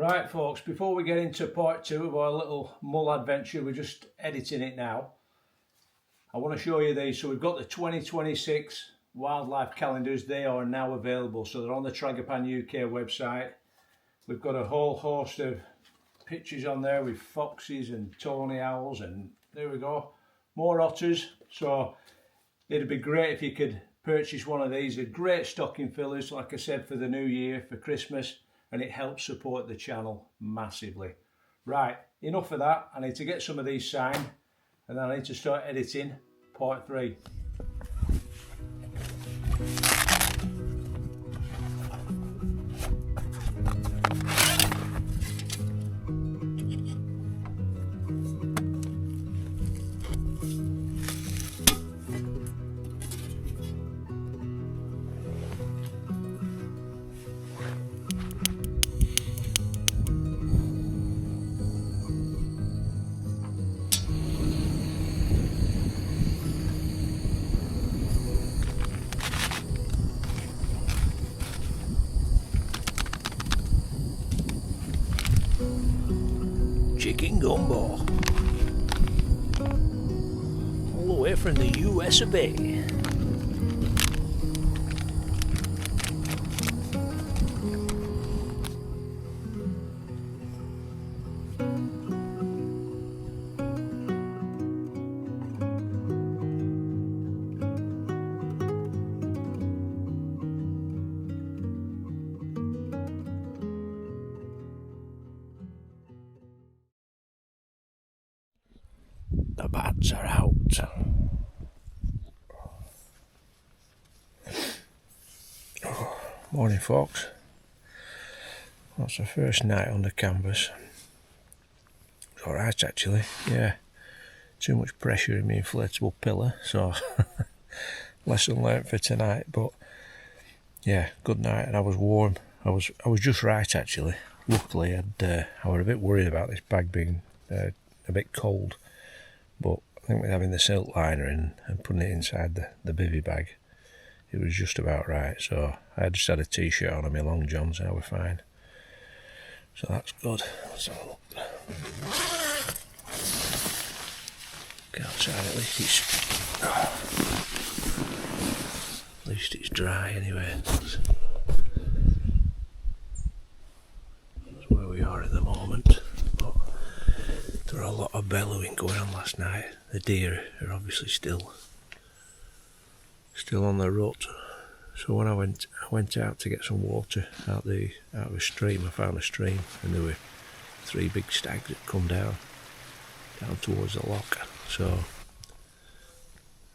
Right folks, before we get into part 2 of our little mull adventure, we're just editing it now. I want to show you these. So we've got the 2026 wildlife calendars. They are now available, so they're on the Tragapan UK website. We've got a whole host of pictures on there with foxes and tawny owls, and there we go, more otters. So it'd be great if you could purchase one of these. They're great stocking fillers, like I said, for the new year, for Christmas, and it helps support the channel massively. Right, enough of that. I need to get some of these signed, and then I need to start editing part 3. Chicken gumbo, all the way from the US of A. The bats are out. Morning folks. That's the first night on the canvas. It's alright actually, yeah. Too much pressure in my inflatable pillar, so lesson learnt for tonight, but yeah, good night. And I was warm. I was just right actually. Luckily I was a bit worried about this bag being a bit cold. But I think with having the silk liner in and putting it inside the bivvy bag, it was just about right. So I just had a t-shirt on and my long johns and I was fine. So that's good. Let's have a look. Get outside, at least it's dry anyway. That's where we are at the moment. There were a lot of bellowing going on last night. The deer are obviously still on the rut. So when I went out to get some water out of a stream, I found a stream, and there were 3 big stags that come down towards the lock. So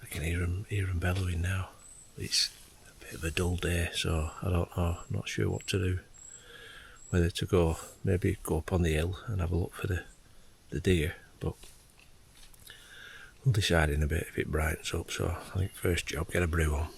I can hear them bellowing now. It's a bit of a dull day, so I don't know. I'm not sure what to do. Whether to maybe go up on the hill and have a look for the deer, but we'll decide in a bit if it brightens up. So I think first job, get a brew on.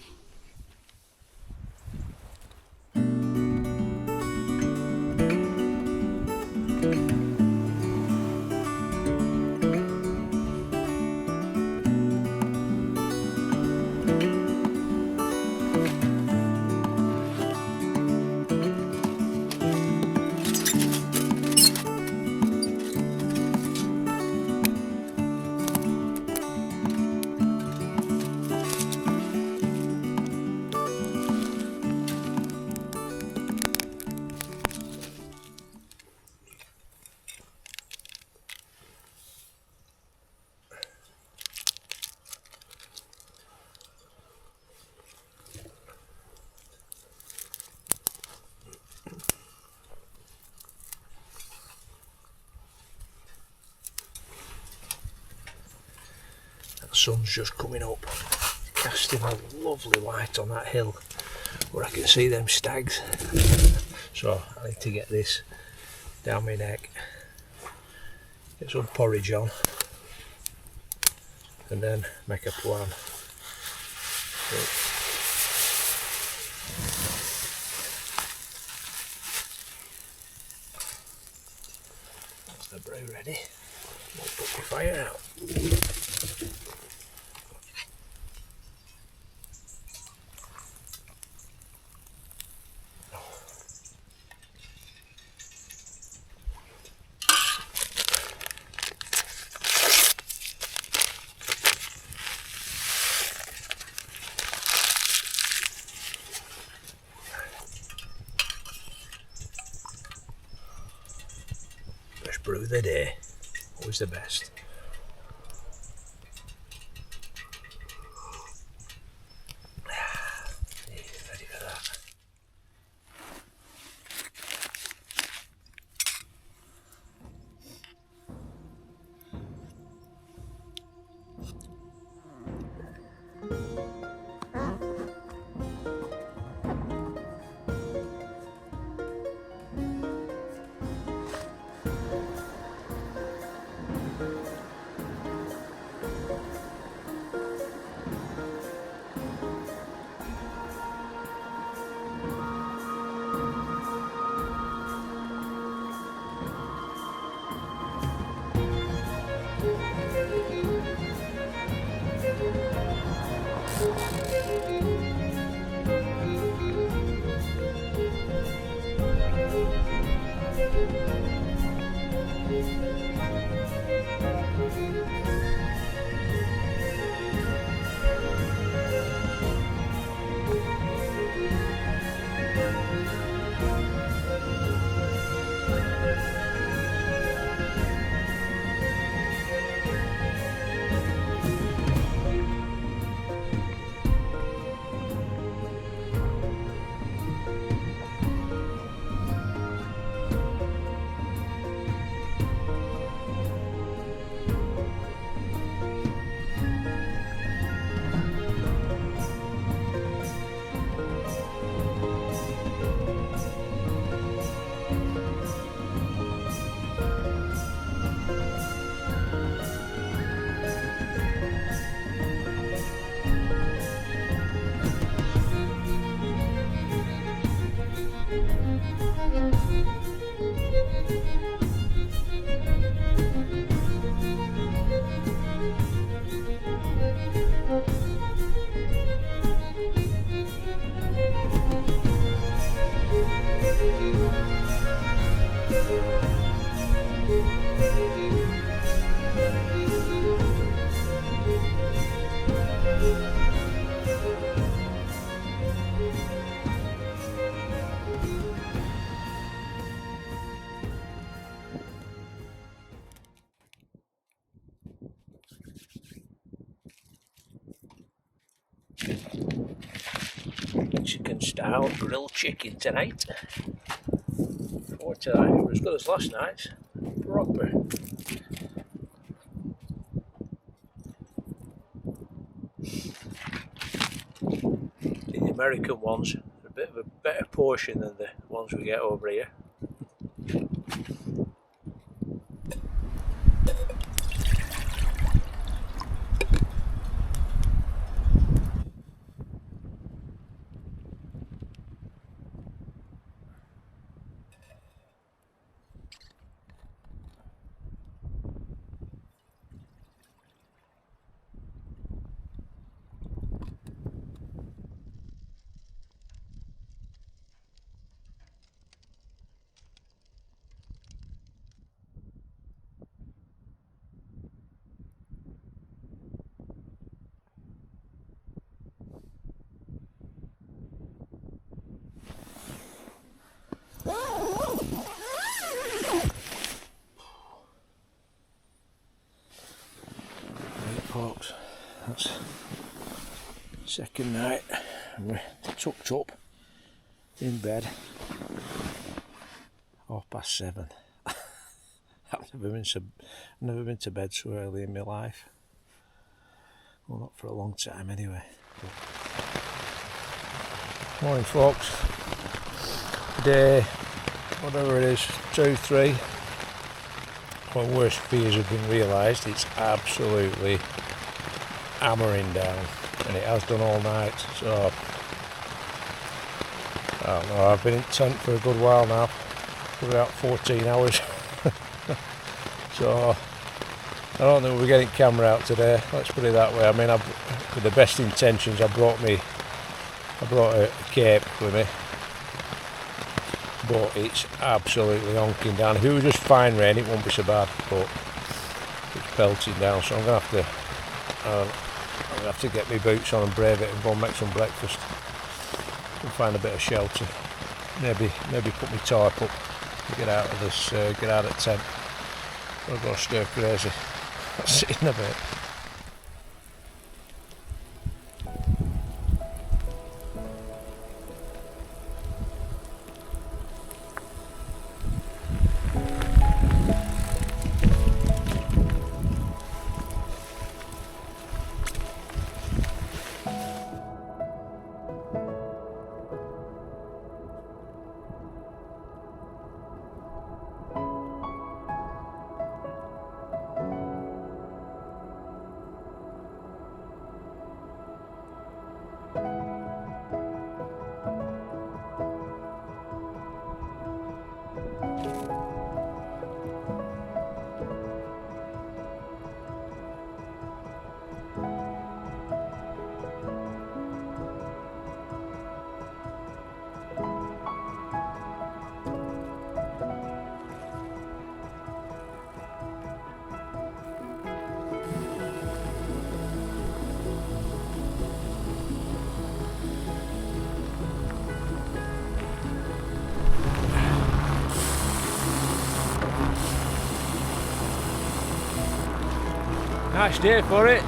The sun's just coming up, casting a lovely light on that hill where I can see them stags. So I need to get this down my neck, get some porridge on, and then make a plan. That's the brew ready. We'll put the fire out. brew of the day. Always the best. Ready for that. Mexican style grilled chicken tonight. Forward to that. It was as good as last night's. Proper. The American ones are a bit of a better portion than the ones we get over here. Folks, that's second night. We're tucked up in bed. 7:30. I've never been to bed so early in my life. Well, not for a long time anyway. But... Morning, folks. Day, whatever it is, 2, 3. My worst fears have been realised. It's absolutely hammering down, and it has done all night. So I don't know. I've been in tent for a good while now, for about 14 hours. So I don't think we're getting camera out today. Let's put it that way. I mean, with the best intentions, I brought a cape with me. But it's absolutely honking down. If it was just fine rain, it wouldn't be so bad, but it's pelting down. So I'm gonna have to get my boots on and brave it and go and make some breakfast and find a bit of shelter. Maybe put my tarp up and get out of tent. I'll go stir crazy. I'll see you in a bit. Nice day for it.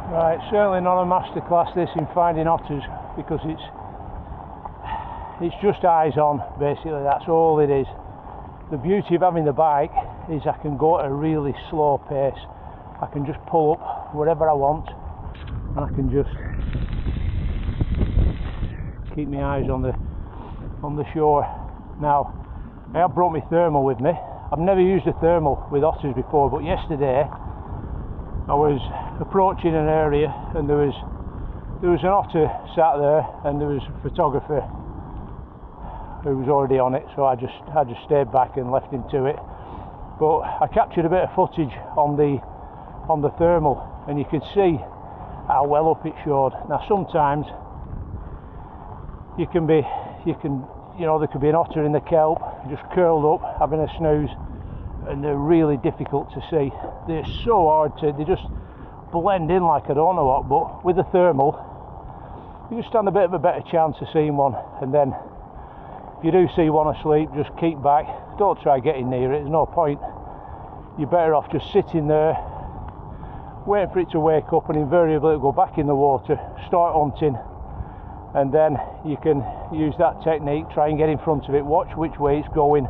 Right, certainly not a masterclass this in finding otters, because it's just eyes on, basically. That's all it is. The beauty of having the bike is I can go at a really slow pace. I can just pull up wherever I want, and I can just keep my eyes on the shore. Now, I have brought my thermal with me. I've never used a thermal with otters before, but yesterday I was approaching an area and there was an otter sat there, and there was a photographer who was already on it, so I just stayed back and left him to it. But I captured a bit of footage on the thermal, and you could see how well up it showed. Now sometimes there could be an otter in the kelp just curled up having a snooze, and they're really difficult to see. They're so hard they just blend in like I don't know what. But with the thermal you just stand a bit of a better chance of seeing one. And then if you do see one asleep, just keep back, don't try getting near it, there's no point. You're better off just sitting there waiting for it to wake up, and invariably it'll go back in the water, start hunting, and then you can use that technique, try and get in front of it, watch which way it's going,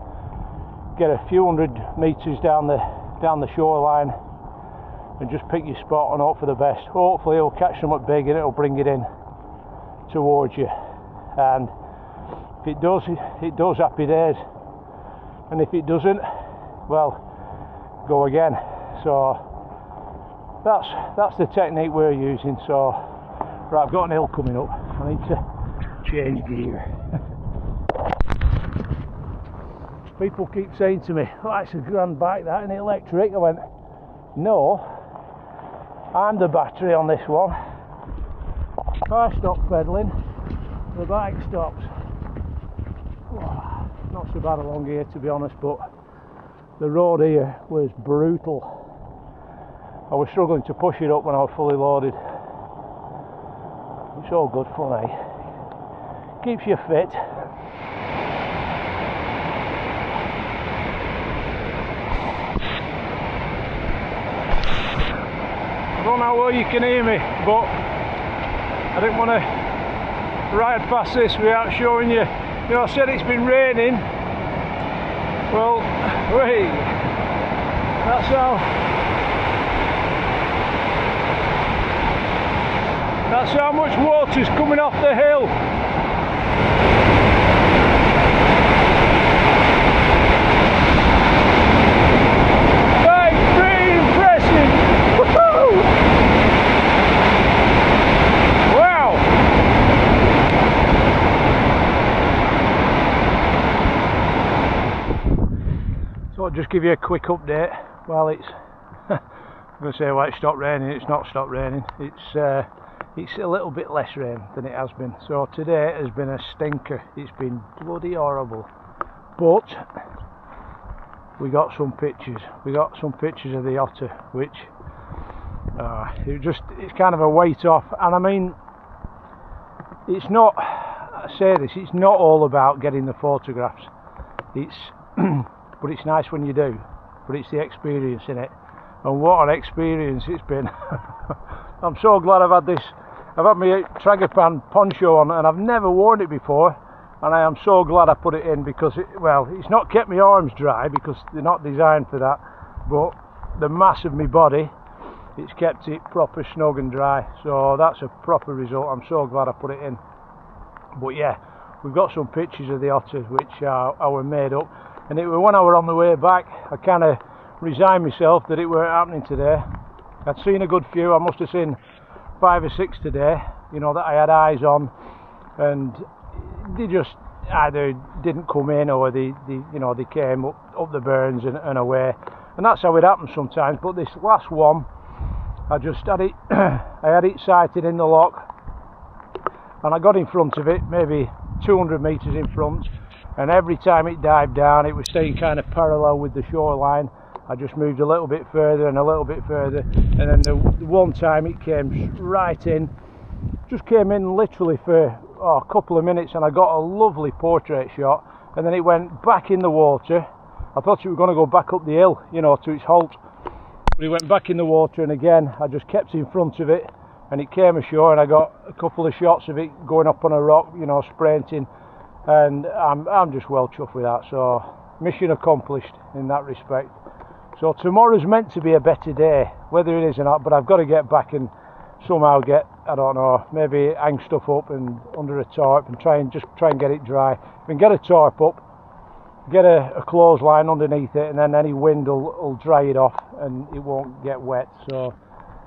get a few hundred meters down the shoreline, and just pick your spot and hope for the best. Hopefully it'll catch something big and it'll bring it in towards you, and if it does, happy days, and if it doesn't, well, go again. So that's the technique we're using. So right, I've got an hill coming up, I need to change gear. People keep saying to me, oh, it's a grand bike that, and electric. I went, no, I'm the battery on this one. If I stop pedaling, the bike stops. Oh, not so bad along here, to be honest, but the road here was brutal. I was struggling to push it up when I was fully loaded. It's all good fun, eh? Keeps you fit. I don't know how well you can hear me, but I didn't want to ride past this without showing you. You know, I said it's been raining. Well, wait, that's how much water's coming off the hill. Right, pretty impressive. Woohoo! Wow! So I'll just give you a quick update. Well, it's I'm going to say, well, it stopped raining. It's not stopped raining. It's a little bit less rain than it has been. So today has been a stinker. It's been bloody horrible. But we got some pictures. We got some pictures of the Otter, which it's kind of a weight off. And I mean, it's not, I say this, it's not all about getting the photographs. But it's nice when you do. But it's the experience in it. And what an experience it's been. I'm so glad I've had my Tragapan poncho on, and I've never worn it before, and I am so glad I put it in, because it's not kept my arms dry because they're not designed for that, but the mass of my body, it's kept it proper snug and dry. So that's a proper result. I'm so glad I put it in. But yeah, we've got some pictures of the Otters which I were made up, and it was when I were on the way back I kind of resigned myself that it weren't happening today. I'd seen a good few. I must have seen 5 or 6 today, you know, that I had eyes on, and they just either didn't come in, or they came up the burns and away, and that's how it happens sometimes. But this last one, I just had it I had it sighted in the lock, and I got in front of it, maybe 200 metres in front, and every time it dived down it was staying kind of parallel with the shoreline. I just moved a little bit further and a little bit further, and then the one time it came right in, just came in literally for a couple of minutes, and I got a lovely portrait shot, and then it went back in the water. I thought it was going to go back up the hill, you know, to its halt, but it went back in the water, and again I just kept in front of it, and it came ashore, and I got a couple of shots of it going up on a rock, you know, sprinting, and I'm just well chuffed with that. So mission accomplished in that respect. So tomorrow's meant to be a better day, whether it is or not, but I've got to get back and somehow get, I don't know, maybe hang stuff up and under a tarp and try and get it dry. If I can get a tarp up, get a clothesline underneath it, and then any wind will dry it off and it won't get wet. So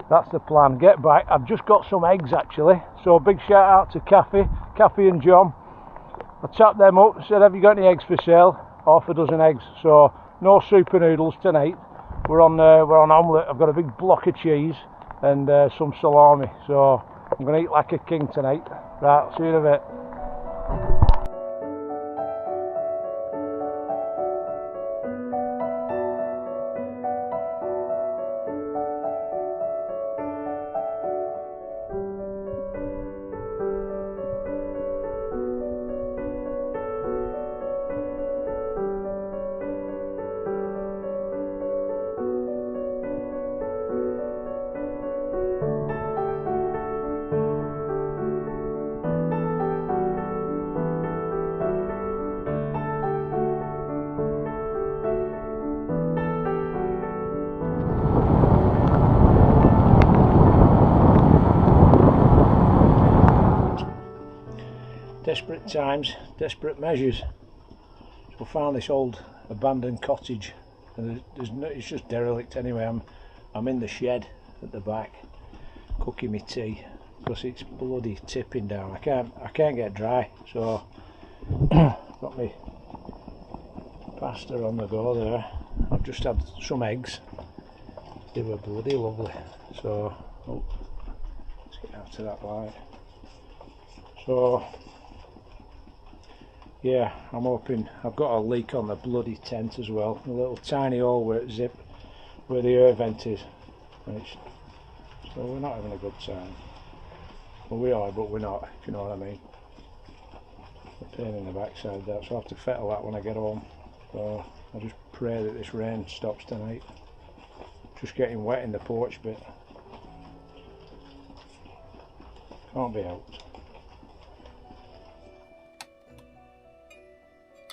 that's the plan. Get back. I've just got some eggs actually, so big shout out to Kathy and John. I tapped them up, said have you got any eggs for sale? Half a dozen eggs. So no super noodles tonight. We're on omelette. I've got a big block of cheese and some salami, so I'm going to eat like a king tonight. Right, see you in a bit. Desperate times, desperate measures. So I found this old abandoned cottage, and it's just derelict anyway. I'm in the shed at the back, cooking my tea because it's bloody tipping down. I can't get dry, so got my pasta on the go there. I've just had some eggs. They were bloody lovely. So let's get out to that light. So yeah, I'm hoping. I've got a leak on the bloody tent as well, a little tiny hole where it zip, where the air vent is, and so we're not having a good time. Well, we are, but we're not, if you know what I mean. A pain in the backside that, so I'll have to fettle that when I get home. So I just pray that this rain stops tonight. Just getting wet in the porch bit. Can't be helped.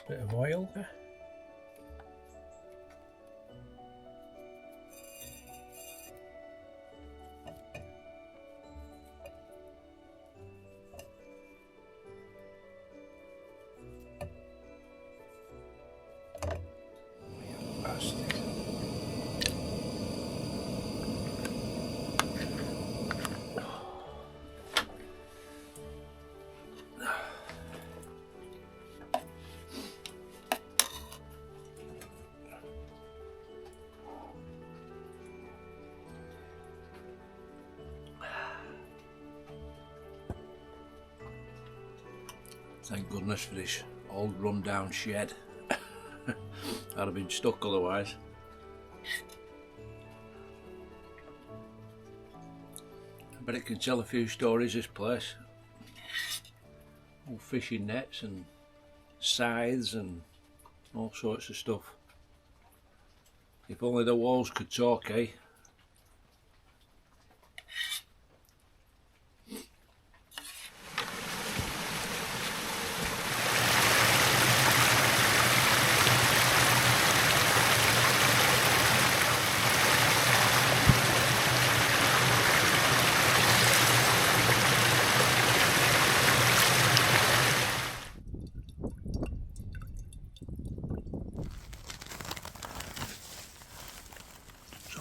Bit of oil there. Thank goodness for this old run down shed. I'd have been stuck otherwise. I bet it can tell a few stories, this place. All fishing nets and scythes and all sorts of stuff. If only the walls could talk, eh?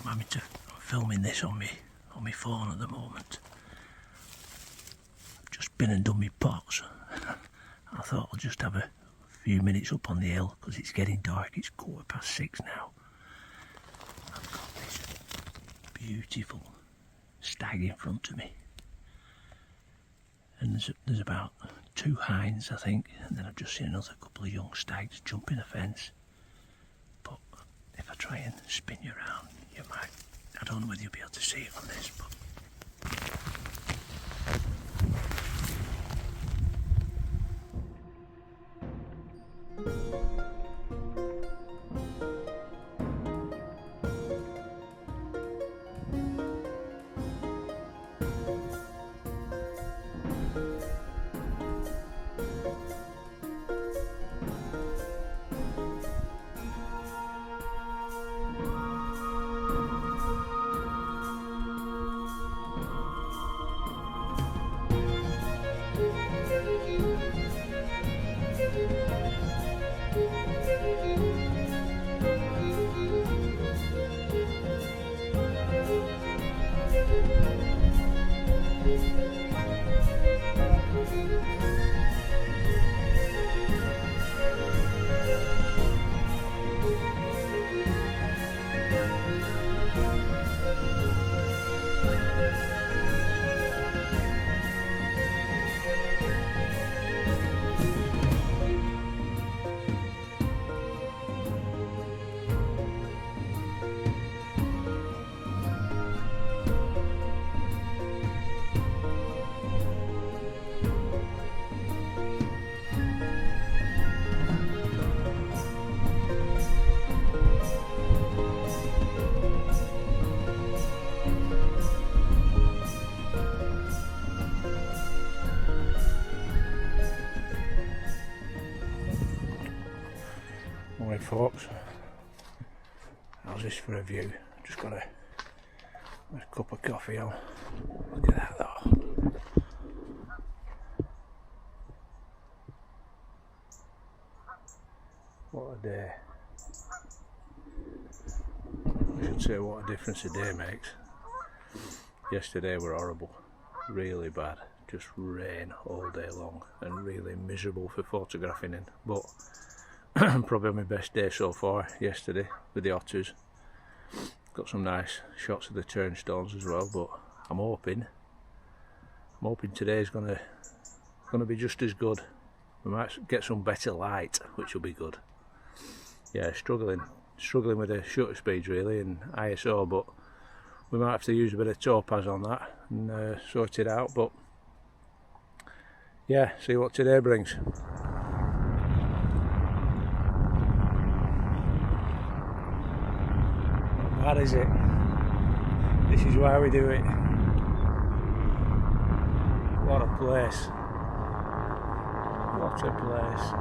I'm filming this on my phone at the moment. I've just been and done my pots. I thought I'll just have a few minutes up on the hill because it's getting dark. It's 6:15 now. I've got this beautiful stag in front of me, and there's about 2 hinds, I think, and then I've just seen another couple of young stags jumping the fence. But if I try and spin you around, you might, I don't know whether you'll be able to see it on this, but Right folks, how's this for a view? Just got a cup of coffee on. Look at that though. What a day. I should say what a difference a day makes. Yesterday were horrible, really bad, just rain all day long and really miserable for photographing in, but probably my best day so far yesterday with the otters. Got some nice shots of the turnstones as well, but I'm hoping today's gonna be just as good. We might get some better light, which will be good. Yeah, struggling with the shutter speeds really and ISO, but we might have to use a bit of topaz on that and sort it out. But yeah, see what today brings. That is it. This is why we do it. What a place. What a place.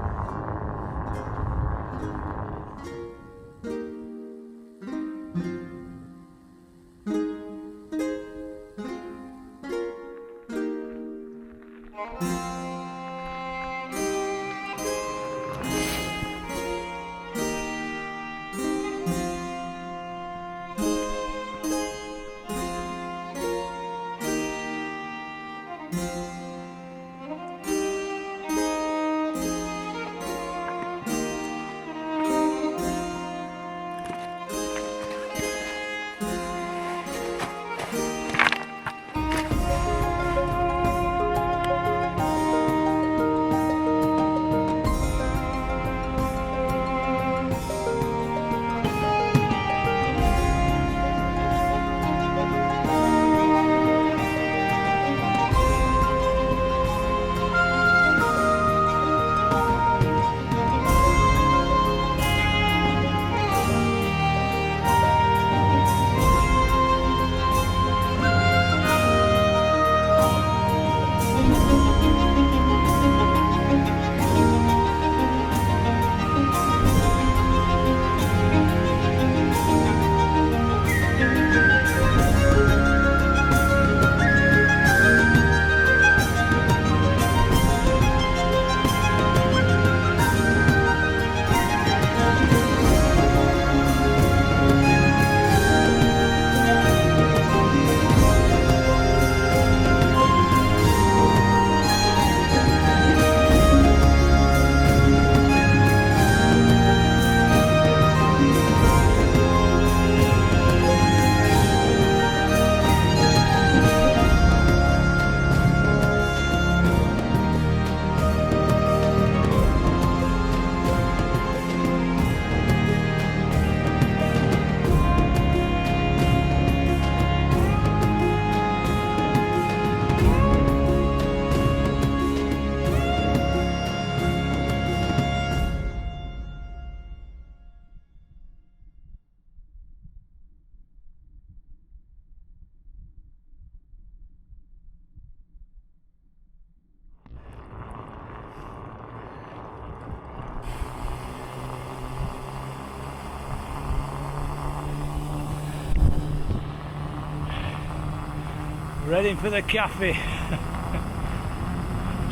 Ready for the cafe.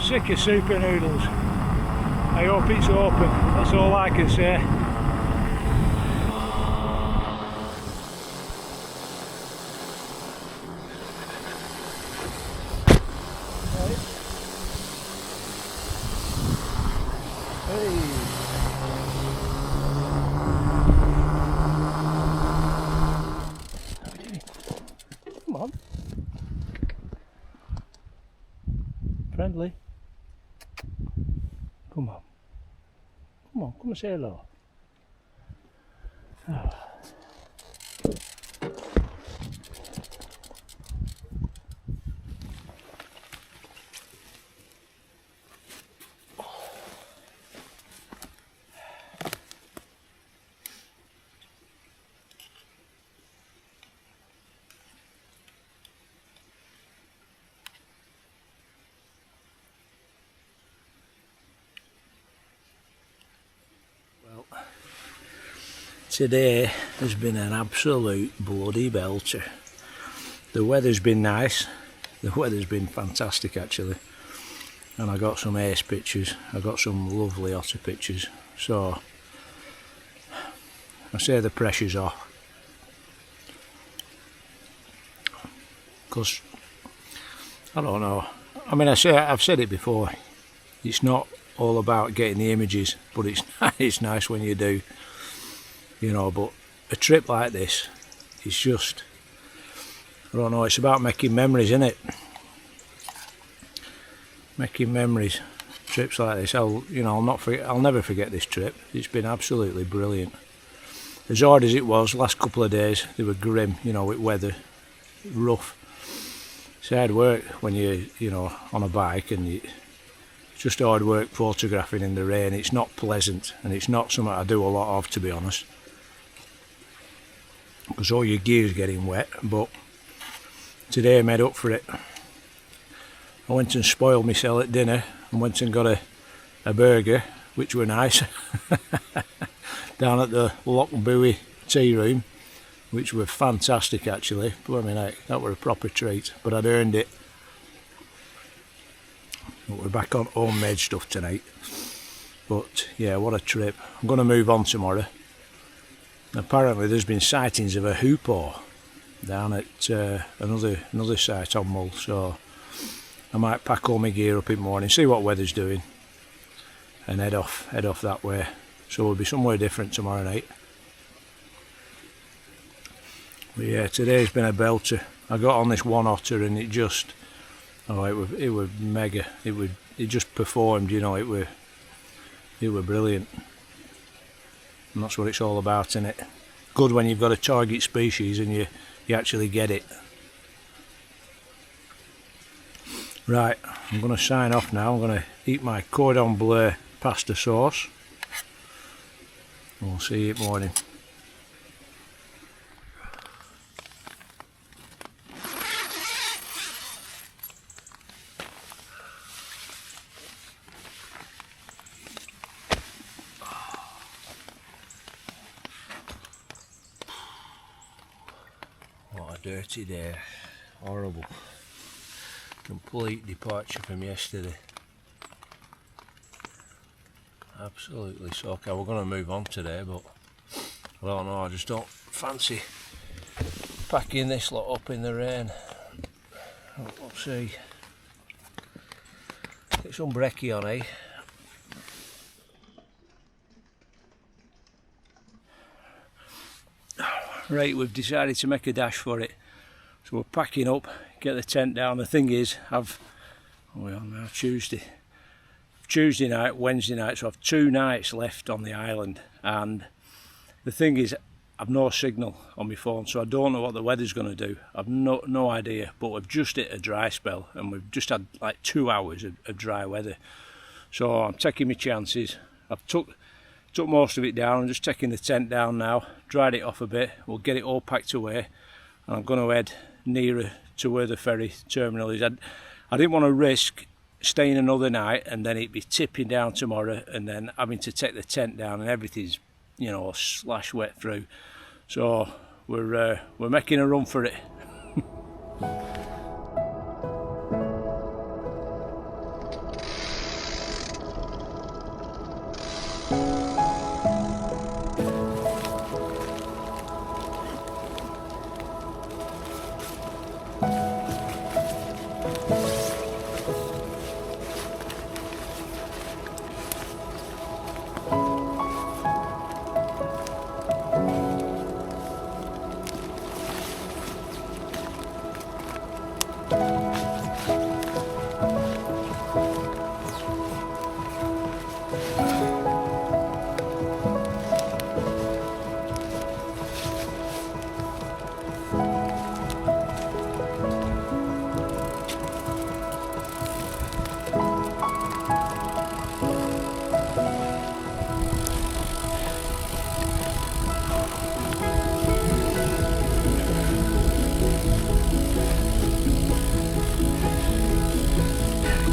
Sick of super noodles. I hope it's open, that's all I can say. Come on. friendly. Come on. Come on, come and say hello. Oh. Today has been an absolute bloody belter. The weather's been nice, the weather's been fantastic actually, and I got some ace pictures, I got some lovely otter pictures, so I say the pressure's off, because I don't know, I mean I've said it before, it's not all about getting the images, but it's nice when you do. You know, but a trip like this, it's just, I don't know, it's about making memories, isn't it? Making memories. Trips like this, I'll never forget this trip. It's been absolutely brilliant. As hard as it was, last couple of days, they were grim, you know, with weather, rough. It's hard work when you know, on a bike, and it's just hard work photographing in the rain. It's not pleasant, and it's not something I do a lot of, to be honest, because all your gear's getting wet. But today I made up for it. I went and spoiled myself at dinner and went and got a burger, which were nice, down at the Lochbuie tea room, which were fantastic actually. Blimey heck, that were a proper treat, but I'd earned it. But we're back on homemade stuff tonight. But yeah, what a trip. I'm going to move on tomorrow. Apparently there's been sightings of a hoopoe down at another site on Mull, so I might pack all my gear up in the morning, see what weather's doing, and head off that way. So we'll be somewhere different tomorrow night. But yeah, today's been a belter. I got on this one otter and it just, oh, it was mega. It just performed, you know. It were brilliant. And that's what it's all about, isn't it? Good when you've got a target species and you actually get it. Right, I'm going to sign off now. I'm going to eat my cordon bleu pasta sauce. We'll see you in the morning. What a dirty day. Horrible. Complete departure from yesterday. Absolutely soak. We're going to move on today, but I don't know, I just don't fancy packing this lot up in the rain. We'll see. Get some brekkie on, eh? Right, we've decided to make a dash for it. So we're packing up, get the tent down. The thing is, we're on now Tuesday night, Wednesday night, so I've 2 nights left on the island. And the thing is, I've no signal on my phone, so I don't know what the weather's going to do. I've no idea, but we've just hit a dry spell and we've just had like 2 hours of dry weather. So I'm taking my chances. I've took most of it down. I'm just taking the tent down now, dried it off a bit. We'll get it all packed away, and I'm going to head nearer to where the ferry terminal is. I didn't want to risk staying another night and then it'd be tipping down tomorrow and then having to take the tent down and everything's, you know, slash wet through. So we're making a run for it.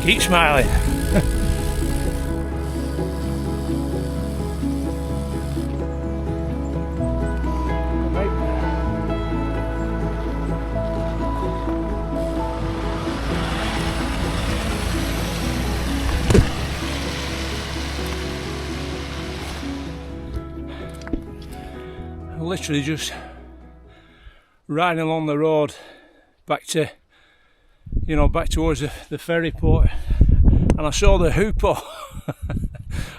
Keep smiling. Literally just riding along the road back to, you know, back towards the ferry port, and I saw the hoopoe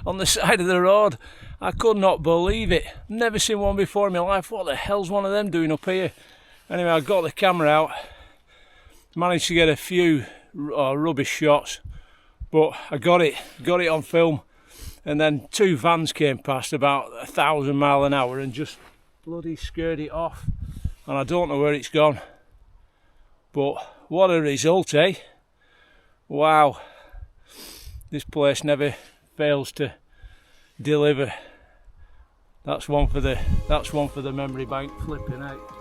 on the side of the road. I could not believe it. Never seen one before in my life. What the hell's one of them doing up here? Anyway, I got the camera out, managed to get a few rubbish shots, but I got it on film. And then two vans came past about 1,000 miles an hour and just bloody scared it off, and I don't know where it's gone. But what a result, eh? Wow, this place never fails to deliver. That's one for the memory bank, flipping out.